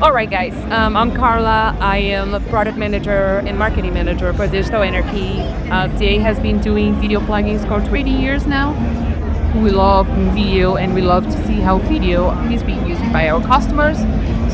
Alright guys, I'm Carla. I am a product manager and marketing manager for Digital Anarchy. Jay has been doing video plugins for 20 years now. We love video and we love to see how video is being used by our customers.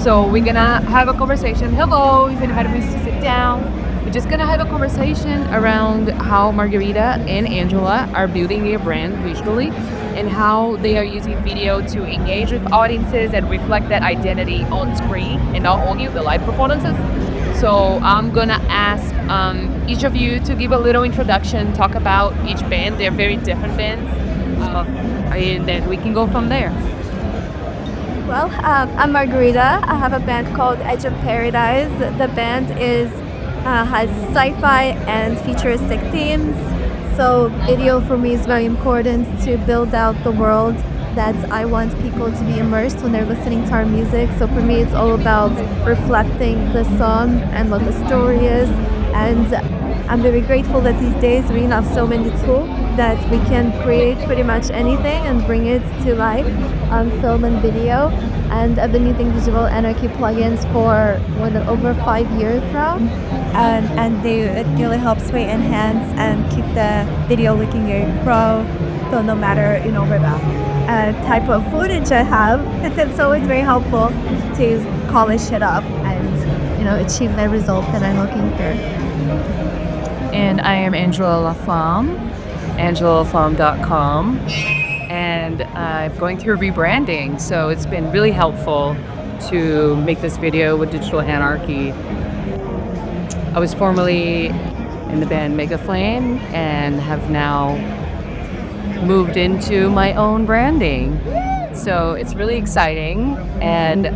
So we're gonna have a conversation. Hello, if anybody wants to sit down. We're just gonna have a conversation around how Margarita and Angela are building their brand visually and how they are using video to engage with audiences and reflect that identity on screen and not only the live performances. So I'm gonna ask each of you to give a little introduction, talk about each band. They're very different bands, and then we can go from there. Well, I'm Margarita. I have a band called Edge of Paradise. The band has sci-fi and futuristic themes. So video for me is very important to build out the world that I want people to be immersed when they're listening to our music. So for me, it's all about reflecting the song and what the story is. And I'm very grateful that these days we have so many tools that we can create pretty much anything and bring it to life on film and video. And I've been using Digital Anarchy plugins for over 5 years now. It really helps me enhance and keep the video looking very pro. So no matter what type of footage I have, it's always very helpful to polish it up and achieve the result that I'm looking for. And I am Angela LaFlamme, angelalaflamme.com, and I'm going through rebranding, so it's been really helpful to make this video with Digital Anarchy. I was formerly in the band LaFlamme and have now moved into my own branding. So it's really exciting, and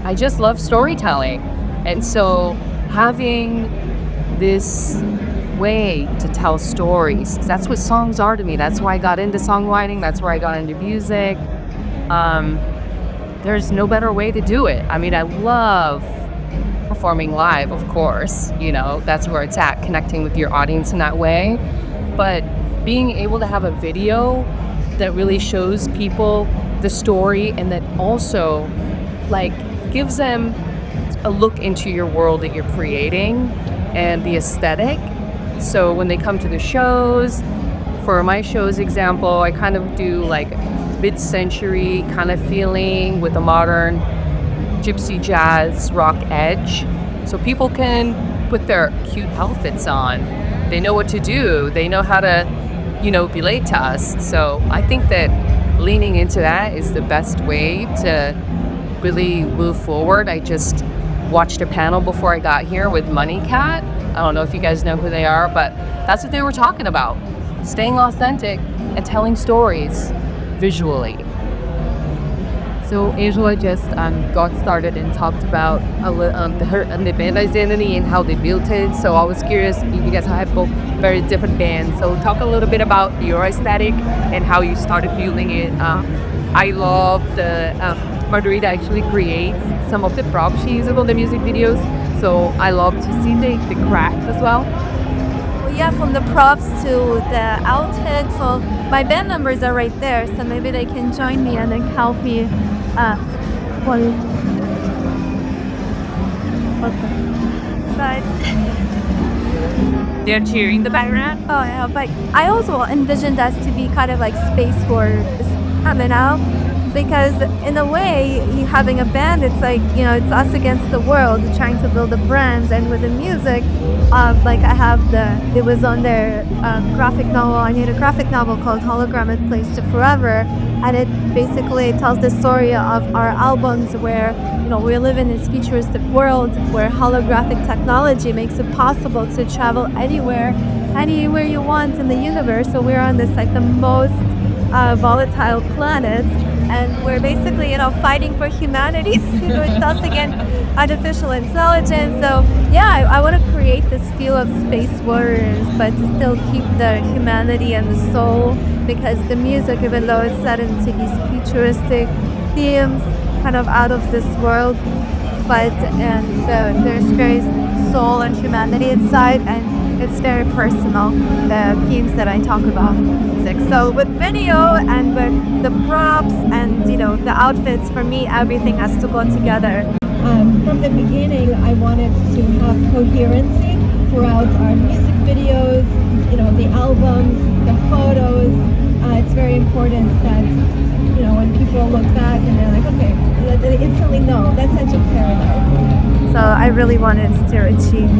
I just love storytelling. And so having this way to tell stories, that's what songs are to me. That's why I got into songwriting. That's where I got into music. There's no better way to do it. I mean, I love performing live, of course, that's where it's at, connecting with your audience in that way. But being able to have a video that really shows people the story and that also gives them a look into your world that you're creating and the aesthetic. So when they come to the shows, for my show's example, I kind of do mid-century kind of feeling with a modern gypsy jazz rock edge. So people can put their cute outfits on. They know what to do. They know how to, relate to us. So I think that leaning into that is the best way to really move forward. I just watched a panel before I got here with Money Cat. I don't know if you guys know who they are, but that's what they were talking about. Staying authentic and telling stories visually. So Angela just got started and talked about her and the band identity and how they built it. So I was curious if you guys have both very different bands. So talk a little bit about your aesthetic and how you started building it. I love the Margarita actually creates some of the props she uses on the music videos. So I love to see the craft as well. Yeah, from the props to the outfit. So my band members are right there, so maybe they can join me and then help me. Okay. But They're cheering in the background. oh yeah, but I also envisioned us to be kind of like space wars coming out. Because in a way, having a band, it's it's us against the world, trying to build a brand. And with the music, it was on their graphic novel. I made a graphic novel called Hologram It Plays to Forever. And it basically tells the story of our albums where, we live in this futuristic world where holographic technology makes it possible to travel anywhere you want in the universe. So we're on this, the most volatile planet. And we're basically, fighting for humanity. It's us against artificial intelligence. So, yeah, I want to create this feel of space warriors, but to still keep the humanity and the soul. Because the music, even though it's set into these futuristic themes, kind of out of this world, there's very soul and humanity inside, and it's very personal, the themes that I talk about. So with video and with the props and the outfits, for me everything has to go together. From the beginning, I wanted to have coherency throughout our music videos, the albums, the photos. It's very important that, when people look back and they're like, okay, they instantly know that's such a paradise. So I really wanted to achieve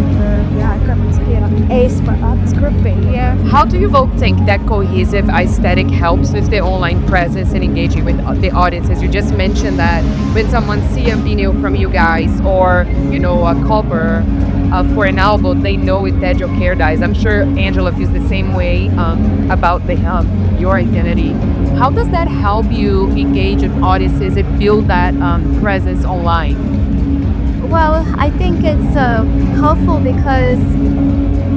How do you both think that cohesive aesthetic helps with the online presence and engaging with the audiences? You just mentioned that when someone see a video from you guys or a cover for an album, they know it's Dead Joe Paradise. I'm sure Angela feels the same way about your identity. How does that help you engage with audiences and build that presence online? Well, I think it's helpful because,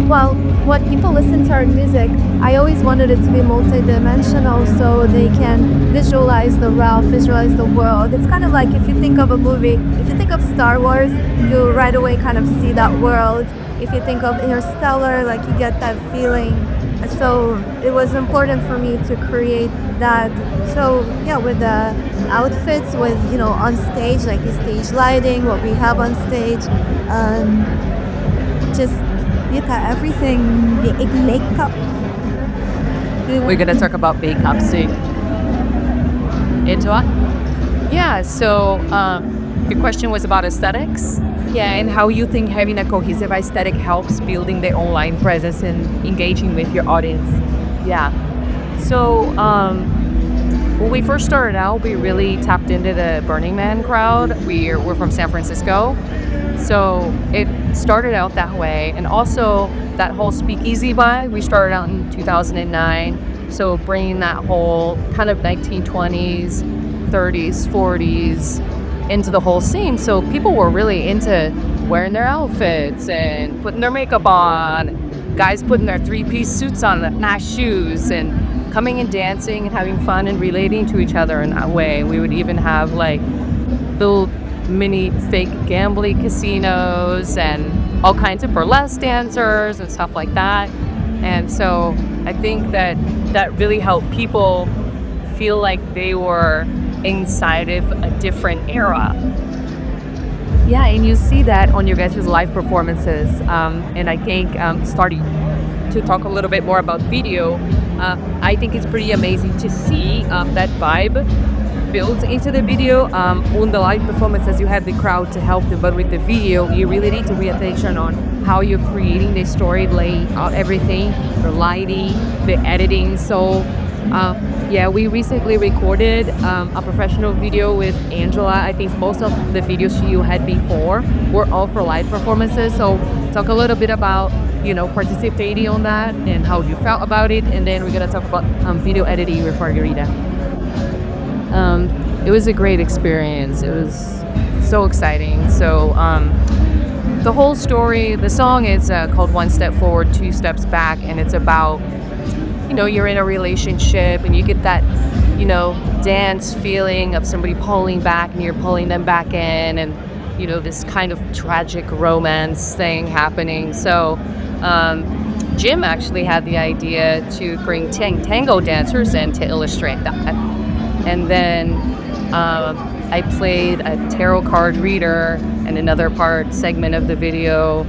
well, when people listen to our music, I always wanted it to be multidimensional so they can visualize the realm, visualize the world. It's kind of like if you think of a movie, if you think of Star Wars, you right away kind of see that world. If you think of Interstellar, like you get that feeling. So it was important for me to create that. So yeah, with the outfits, with on stage, like the stage lighting, what we have on stage, just everything, the makeup. We're gonna talk about makeup soon. Angela? Yeah, so the question was about aesthetics. Yeah, and how you think having a cohesive aesthetic helps building the online presence and engaging with your audience. Yeah. So when we first started out, we really tapped into the Burning Man crowd. We're from San Francisco. So it started out that way. And also that whole speakeasy vibe, we started out in 2009. So bringing that whole kind of 1920s, 30s, 40s into the whole scene. So people were really into wearing their outfits and putting their makeup on, guys putting their three-piece suits on, nice shoes, and coming and dancing and having fun and relating to each other in that way. We would even have like little mini fake gambling casinos and all kinds of burlesque dancers and stuff like that. And so I think that really helped people feel like they were inside of a different era. Yeah, and you see that on your guys' live performances. And I think starting to talk a little bit more about video, I think it's pretty amazing to see that vibe built into the video. On the live performances, you have the crowd to help them, but with the video, you really need to pay attention on how you're creating the story, lay out everything, the lighting, the editing. So yeah, we recently recorded a professional video with Angela. I think most of the videos you had before were all for live performances. So talk a little bit about, participating on that and how you felt about it. And then we're going to talk about video editing with Margarita. It was a great experience. It was so exciting. So the whole story, the song is called One Step Forward, Two Steps Back. And it's about you're in a relationship and you get that, dance feeling of somebody pulling back and you're pulling them back in, and, this kind of tragic romance thing happening. So Jim actually had the idea to bring tango dancers in to illustrate that. And then I played a tarot card reader in another segment of the video.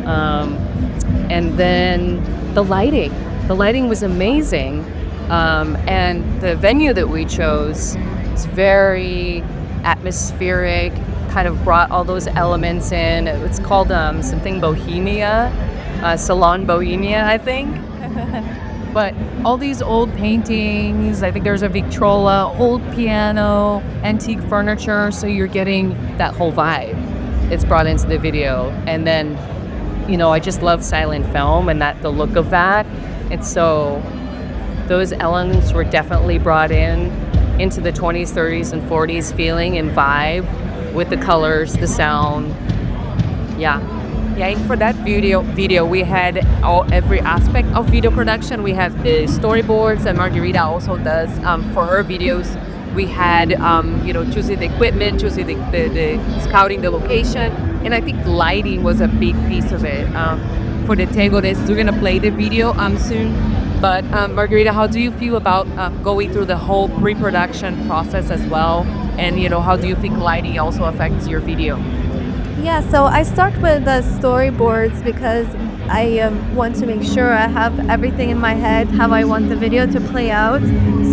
And then the lighting. The lighting was amazing, and the venue that we chose is very atmospheric, kind of brought all those elements in. It's called something Bohemia, Salon Bohemia, I think. But all these old paintings, I think there's a Victrola, old piano, antique furniture, so you're getting that whole vibe. It's brought into the video. And then, I just love silent film and the look of that. And so those elements were definitely brought into the 20s, 30s, and 40s feeling and vibe with the colors, the sound. Yeah. Yeah, and for that video we had every aspect of video production. We have the storyboards that Margarita also does for her videos. We had, choosing the equipment, choosing the scouting the location. And I think lighting was a big piece of it. For the tango dance, we're gonna play the video soon. But Margarita, how do you feel about going through the whole pre-production process as well? And how do you think lighting also affects your video? Yeah, so I start with the storyboards because I want to make sure I have everything in my head, how I want the video to play out.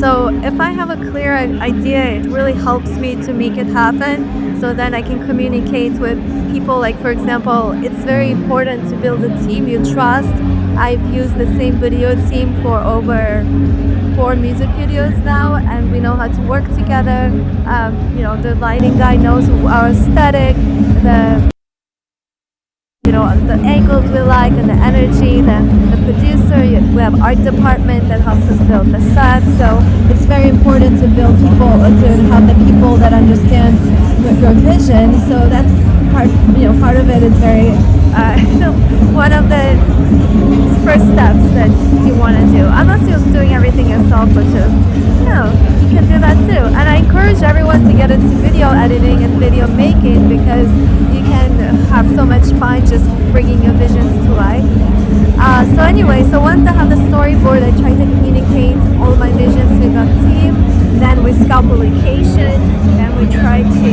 So if I have a clear idea, it really helps me to make it happen. So then I can communicate with people. Like, for example, it's very important to build a team you trust. I've used the same video team for over 4 music videos now, and we know how to work together. The lighting guy knows our aesthetic, the the angles we like, and the energy. The producer, we have art department that helps us build the sets. So It's very important to build people, to have the people that understand your vision. So that's part of it is very uh, one of the first steps that you want to do, unless you're doing everything yourself, which is you can do that too. And I encourage everyone to get into video editing and video making because you can have so much fun just bringing your visions to life. So anyway, so once I have the storyboard, I try to communicate all my visions with the team. Then we scout the location, then we try to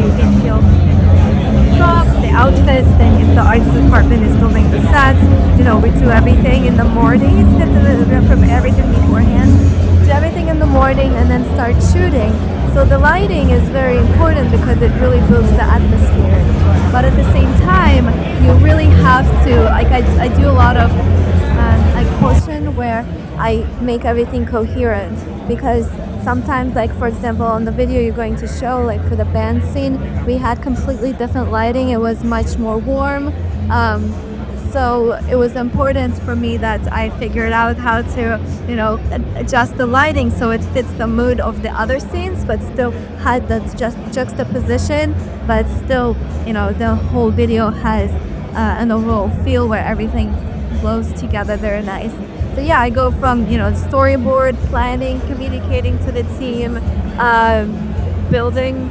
prop the outfits. Then if the arts department is building the sets, we do everything in the mornings. We prepare everything beforehand. Do everything in the morning and then start shooting. So the lighting is very important because it really builds the atmosphere. But at the same time, you really have to, like I do a lot of portion where I make everything coherent because sometimes, like for example, on the video you're going to show, like for the band scene, we had completely different lighting. It was much more warm. So it was important for me that I figured out how to, adjust the lighting so it fits the mood of the other scenes, but still had that just juxtaposition, but still, the whole video has an overall feel where everything flows together very nice. So yeah, I go from, storyboard, planning, communicating to the team, building,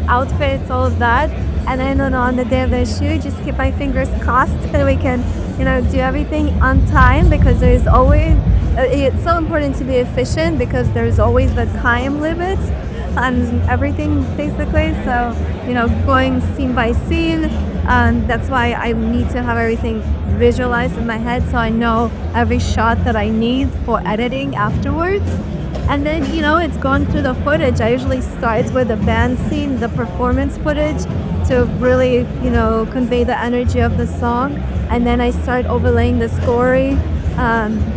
outfits, all of that. And then on the day of the shoot, just keep my fingers crossed that we can, do everything on time because there's always, it's so important to be efficient because there's always the time limit on everything basically. So, going scene by scene, and that's why I need to have everything visualized in my head so I know every shot that I need for editing afterwards. And then, it's going through the footage. I usually start with the band scene, the performance footage to really, convey the energy of the song. And then I start overlaying the story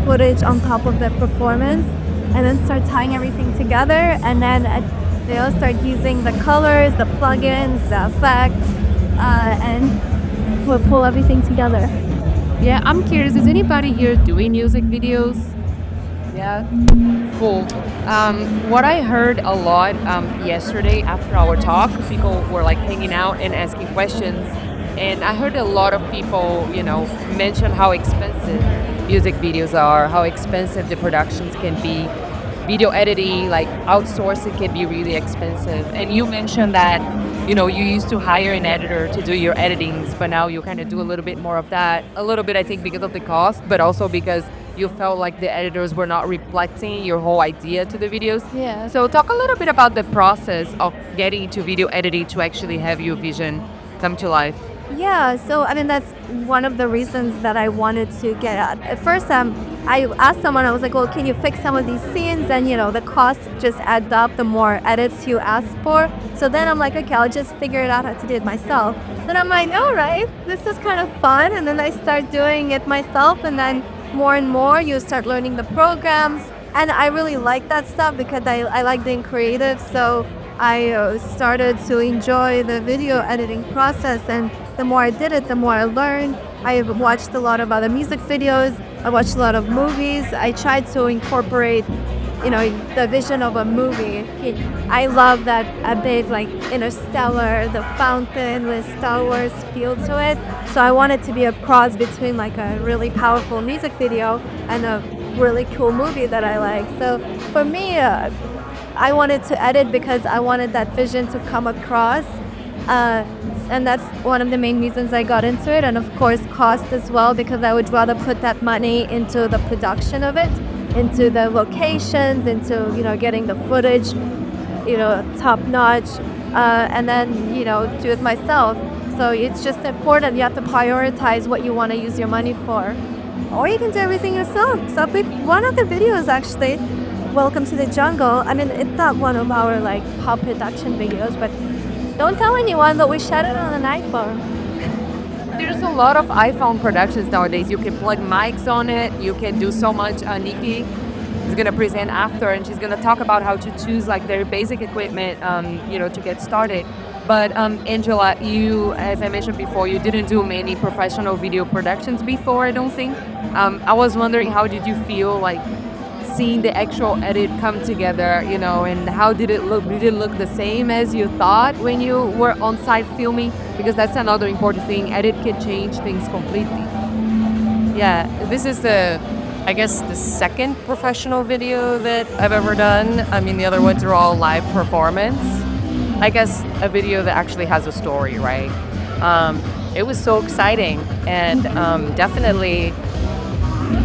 footage on top of the performance and then start tying everything together. And then they'll start using the colors, the plugins, the effects, and we'll pull everything together. Yeah, I'm curious. Is anybody here doing music videos? Yeah, cool. What I heard a lot yesterday after our talk, people were like hanging out and asking questions, and I heard a lot of people, mention how expensive music videos are, how expensive the productions can be. Video editing, like outsourcing, can be really expensive. And you mentioned that, you used to hire an editor to do your editings, but now you kind of do a little bit more of that. A little bit, I think, because of the cost, but also because you felt like the editors were not reflecting your whole idea to the videos. Yeah. So talk a little bit about the process of getting into video editing to actually have your vision come to life. Yeah, so I mean that's one of the reasons that I wanted to get at first. I asked someone. I was like, "Well, can you fix some of these scenes?" And the cost just adds up the more edits you ask for. So then I'm like, "Okay, I'll just figure it out how to do it myself." Then I'm like, "All right, this is kind of fun." And then I start doing it myself, and then more and more you start learning the programs. And I really like that stuff because I like being creative. So I started to enjoy the video editing process, and the more I did it, the more I learned. I watched a lot of other music videos. I watched a lot of movies. I tried to incorporate, the vision of a movie. I love that a bit like Interstellar, the fountain with Star Wars feel to it. So I wanted to be a cross between like a really powerful music video and a really cool movie that I like. So for me, I wanted to edit because I wanted that vision to come across. And that's one of the main reasons I got into it. And of course, cost as well, because I would rather put that money into the production of it, into the locations, into, getting the footage, top notch, and then, do it myself. So it's just important. You have to prioritize what you want to use your money for. Or you can do everything yourself. So one of the videos actually, Welcome to the Jungle. I mean, it's not one of our like pop production videos, but don't tell anyone, but we shot it on an iPhone. There's a lot of iPhone productions nowadays. You can plug mics on it. You can do so much. Nikki is gonna present after, and she's gonna talk about how to choose like their basic equipment, to get started. But Angela, you, as I mentioned before, you didn't do many professional video productions before, I don't think. I was wondering, how did you feel like seeing the actual edit come together, and how did it look? Did it look the same as you thought when you were on site filming? Because that's another important thing. Edit can change things completely. Yeah, this is I guess, the second professional video that I've ever done. I mean, the other ones are all live performance. I guess a video that actually has a story, right? It was so exciting, and definitely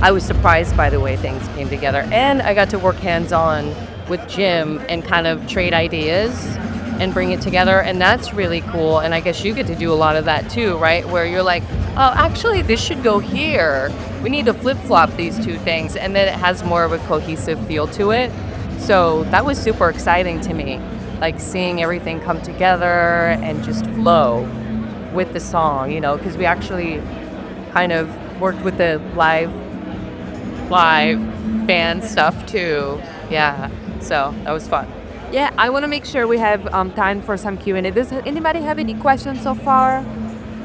I was surprised by the way things came together. And I got to work hands-on with Jim and kind of trade ideas and bring it together, and that's really cool. And I guess you get to do a lot of that too, right? Where you're like, oh, actually, this should go here. We need to flip-flop these two things, and then it has more of a cohesive feel to it. So that was super exciting to me. Like seeing everything come together and just flow with the song, because we actually kind of worked with the live band stuff too. Yeah, so that was fun. Yeah, I want to make sure we have time for some Q&A. Does anybody have any questions so far?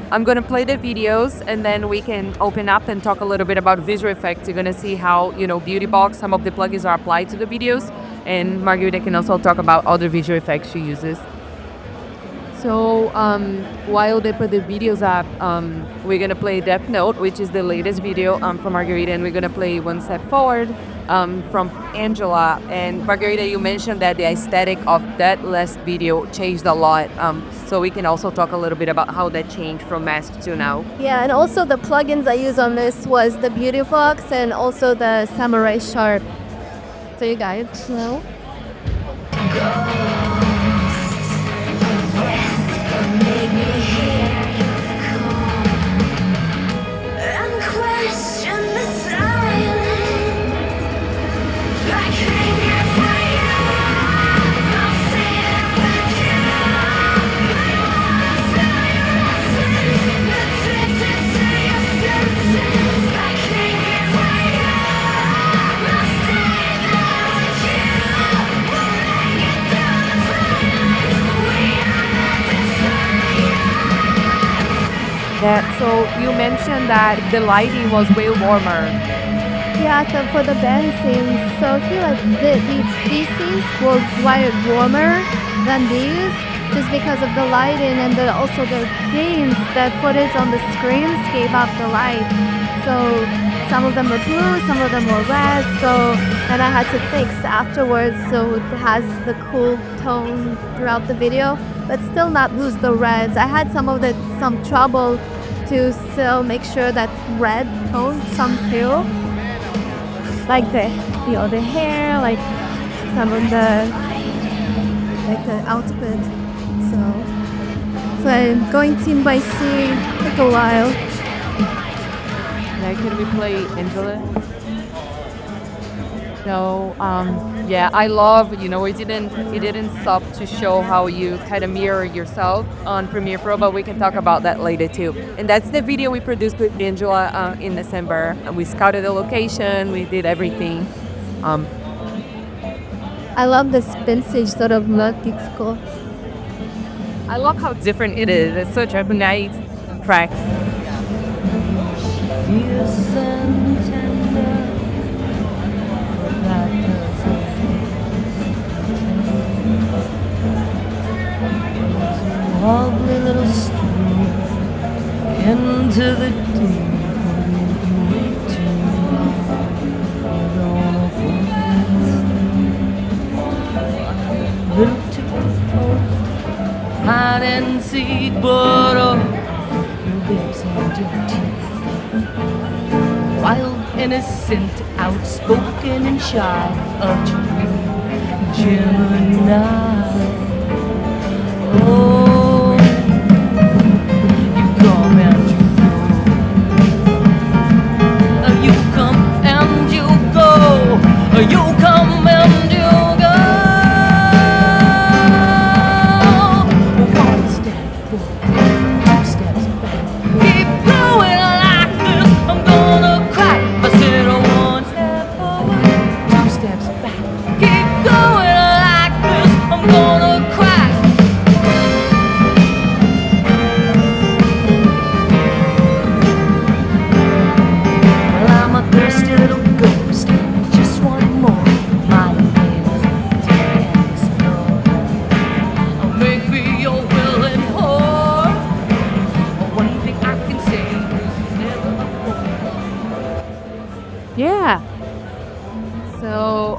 I'm going to play the videos, and then we can open up and talk a little bit about visual effects. You're going to see how, Beauty Box, some of the plugins are applied to the videos. And Margarita can also talk about other visual effects she uses. So while they put the videos up, we're going to play Death Note, which is the latest video from Margarita. And we're going to play One Step Forward from Angela. And Margarita, you mentioned that the aesthetic of that last video changed a lot. So we can also talk a little bit about how that changed from Mask to now. Yeah, and also the plugins I used on this was the Beauty Box and also the Samurai Sharp. So you guys know. Yeah, so you mentioned that the lighting was way warmer. Yeah, so for the band scenes, so I feel like these scenes were quite warmer than these, just because of the lighting and also the gains that footage on the screens gave up the light. So some of them were blue, some of them were red. And I had to fix afterwards so it has the cool tone throughout the video, but still not lose the reds. I had some trouble to still make sure that red tone some through, like the hair, like some of the outfit. So I'm going scene by scene, took a while. Now can we play Angela? So yeah, I love, it didn't stop to show how you kind of mirror yourself on Premiere Pro, but we can talk about that later too. And that's the video we produced with Angela in December. And we scouted the location, we did everything. I love this vintage sort of look, it's cool. I love how different it is. It's such a nice track. Lovely little stream into the deep. Little too hide and seek, but your lips and your teeth. Wild, innocent, outspoken and shy, a true Gemini. Oh,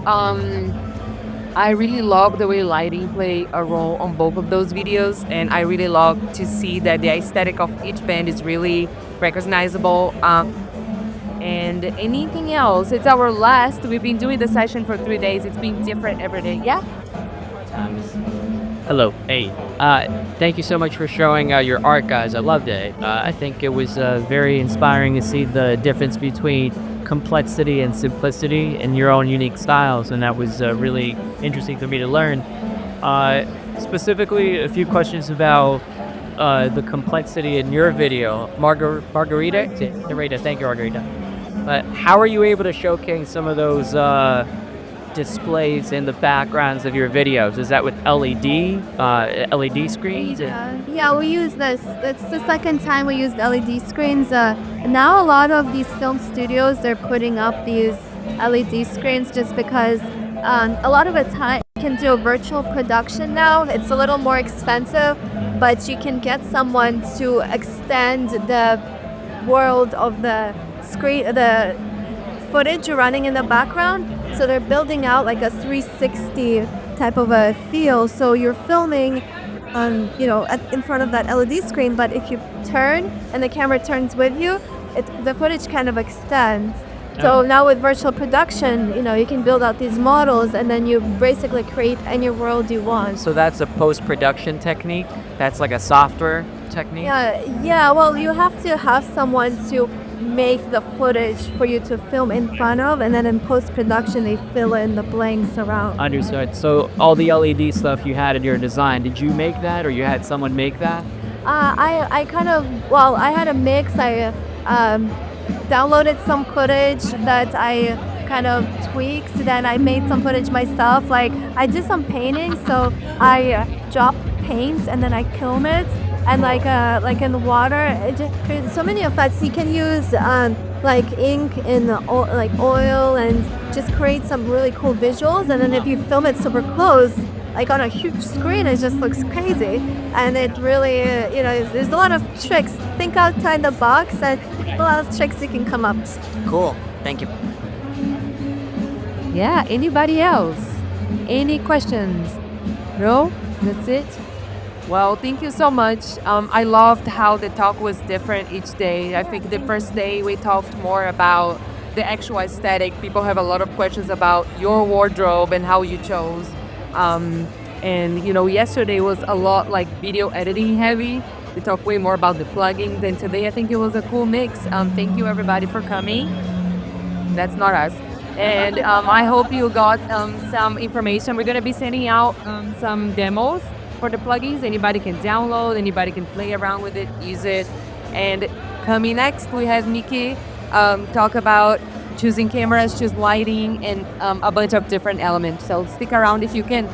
I really love the way lighting play a role on both of those videos, and I really love to see that the aesthetic of each band is really recognizable. And anything else? It's our last. We've been doing the session for 3 days. It's been different every day. Yeah. Hello. Hey. Thank you so much for showing your art, guys. I loved it. I think it was very inspiring to see the difference between complexity and simplicity in your own unique styles, and that was really interesting for me to learn. Specifically, a few questions about the complexity in your video. Margarita? Margarita, thank you, Margarita. But how are you able to showcase some of those displays in the backgrounds of your videos? Is that with LED screens? Yeah, we use this. It's the second time we used LED screens. Now a lot of these film studios, they're putting up these LED screens just because a lot of the time you can do a virtual production now. It's a little more expensive, but you can get someone to extend the world of the screen, the footage running in the background. So they're building out like a 360 type of a feel. So you're filming in front of that LED screen, but if you turn and the camera turns with you, the footage kind of extends. So now with virtual production, you can build out these models and then you basically create any world you want. So that's a post-production technique? That's like a software technique? Yeah. Well, you have to have someone to make the footage for you to film in front of, and then in post-production they fill in the blanks around. Understood. So all the LED stuff you had in your design, did you make that or you had someone make that? I had a mix. I downloaded some footage that I kind of tweaked. Then I made some footage myself. Like I did some painting, so I drop paints and then I kiln it. And like in the water, it just creates so many effects. You can use like ink in oil and just create some really cool visuals. And then if you film it super close, like on a huge screen, it just looks crazy. And it really, there's a lot of tricks. Think outside the box, and a lot of tricks you can come up. Cool. Thank you. Yeah. Anybody else? Any questions? No? That's it? Well, thank you so much. I loved how the talk was different each day. I think the first day we talked more about the actual aesthetic. People have a lot of questions about your wardrobe and how you chose. And yesterday was a lot like video editing heavy. We talked way more about the plugins, and today I think it was a cool mix. Thank you everybody for coming. That's not us. And I hope you got some information. We're gonna be sending out some demos for the plugins. Anybody can download, anybody can play around with it, use it. And coming next, we have Nikki talk about choosing cameras, choose lighting, and a bunch of different elements. So stick around if you can.